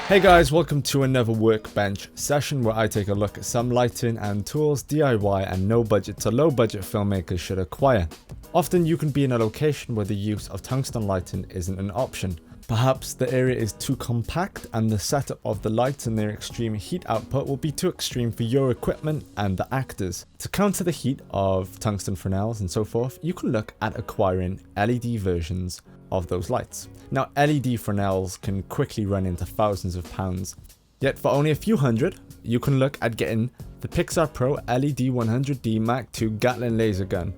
Hey guys, welcome to another workbench session where I take a look at some lighting and tools DIY and no budget to low budget filmmakers should acquire. Often you can be in a location where the use of tungsten lighting isn't an option. Perhaps the area is too compact and the setup of the lights and their extreme heat output will be too extreme for your equipment and the actors. To counter the heat of tungsten Fresnels and so forth, you can look at acquiring LED versions of those lights. Now, LED Fresnels can quickly run into thousands of pounds, yet for only a few hundred, you can look at getting the PixaPro LED 100D Mark II Gatling laser gun.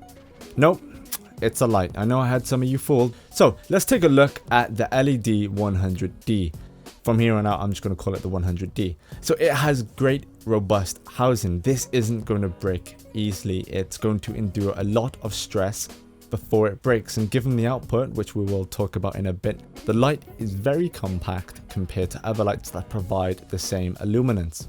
Nope, it's a light. I know I had some of you fooled. So let's take a look at the LED 100D. From here on out, I'm just going to call it the 100D. So it has great robust housing. This isn't going to break easily. It's going to endure a lot of stress before it breaks, and given the output, which we will talk about in a bit, the light is very compact compared to other lights that provide the same illuminance.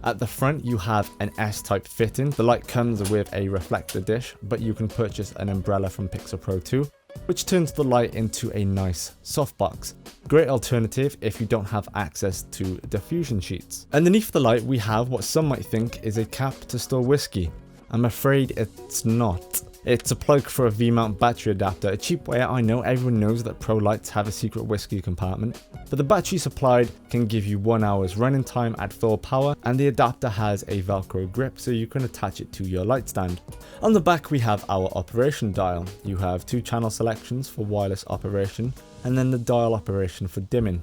At the front you have an S-type fitting. The light comes with a reflector dish, but you can purchase an umbrella from PixaPro too, which turns the light into a nice softbox. Great alternative if you don't have access to diffusion sheets. Underneath the light we have what some might think is a cap to store whiskey. I'm afraid it's not. It's a plug for a V-mount battery adapter, a cheap way. I know everyone knows that pro lights have a secret whiskey compartment, but the battery supplied can give you 1 hour's running time at full power, and the adapter has a Velcro grip so you can attach it to your light stand. On the back we have our operation dial. You have 2 channel selections for wireless operation and then the dial operation for dimming.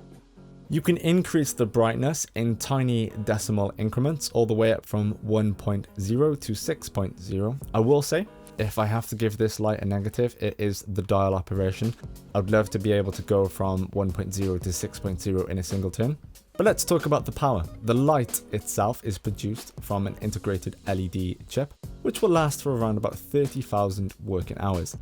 You can increase the brightness in tiny decimal increments all the way up from 1.0 to 6.0. I will say, if I have to give this light a negative, it is the dial operation. I'd love to be able to go from 1.0 to 6.0 in a single turn. But let's talk about the power. The light itself is produced from an integrated LED chip, which will last for around about 30,000 working hours.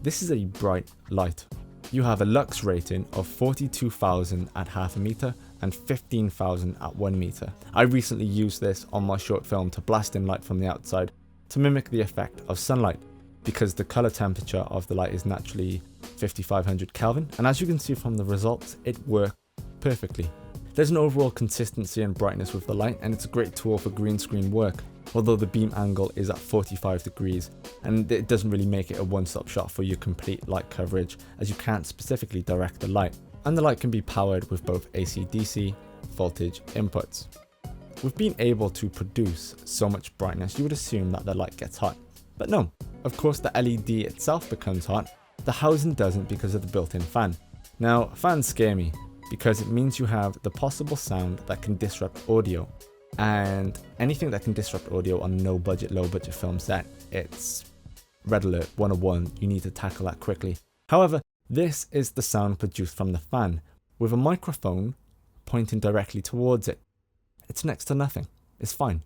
This is a bright light. You have a lux rating of 42,000 at half a meter and 15,000 at 1 meter. I recently used this on my short film to blast in light from the outside to mimic the effect of sunlight, because the color temperature of the light is naturally 5500 Kelvin, and as you can see from the results, it worked perfectly. There's an overall consistency and brightness with the light, and it's a great tool for green screen work, although the beam angle is at 45 degrees, and it doesn't really make it a one-stop shop for your complete light coverage, as you can't specifically direct the light, and the light can be powered with both AC/DC voltage inputs. With being able to produce so much brightness, you would assume that the light gets hot. But no, of course the LED itself becomes hot, the housing doesn't because of the built-in fan. Now, fans scare me, because it means you have the possible sound that can disrupt audio. And anything that can disrupt audio on no budget, low budget film set, it's red alert 101, you need to tackle that quickly. However, this is the sound produced from the fan, with a microphone pointing directly towards it. It's next to nothing. It's fine.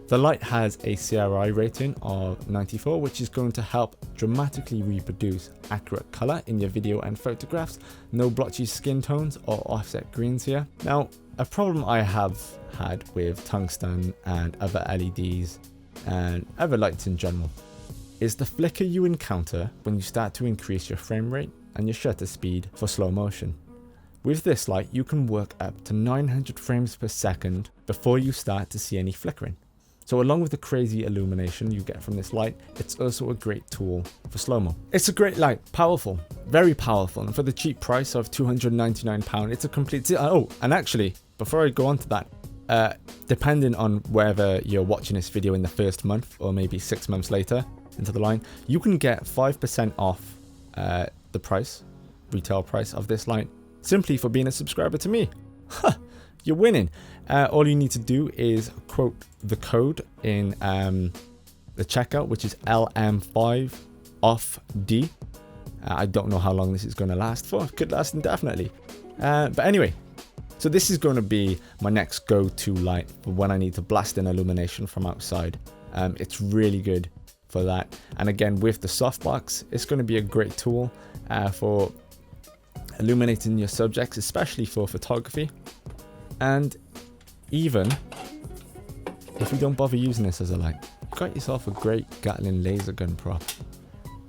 The light has a Cri rating of 94, which is going to help dramatically reproduce accurate color in your video and photographs. No blotchy skin tones or offset greens here. Now, a problem I have had with tungsten and other LEDs and other lights in general is the flicker you encounter when you start to increase your frame rate and your shutter speed for slow motion. With this light, you can work up to 900 frames per second before you start to see any flickering. So along with the crazy illumination you get from this light, it's also a great tool for slow-mo. It's a great light, powerful, very powerful, and for the cheap price of £299, it's a complete... Oh, and actually, before I go on to that, depending on whether you're watching this video in the first month or maybe 6 months later into the line, you can get 5% off the price, retail price of this light, simply for being a subscriber to me. Huh, you're winning. All you need to do is quote the code in the checkout, which is LM5OFFD. I don't know how long this is going to last for. It could last indefinitely. But anyway, so this is going to be my next go-to light for when I need to blast in illumination from outside. It's really good for that. And again, with the softbox, it's going to be a great tool for illuminating your subjects, especially for photography. And even if you don't bother using this as a light, you've got yourself a great Gatling laser gun prop.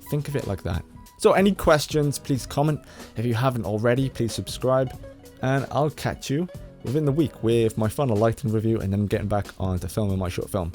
Think of it like that. So any questions, please comment. If you haven't already, please subscribe, and I'll catch you within the week with my final lighting review, and then getting back on to filming my short film.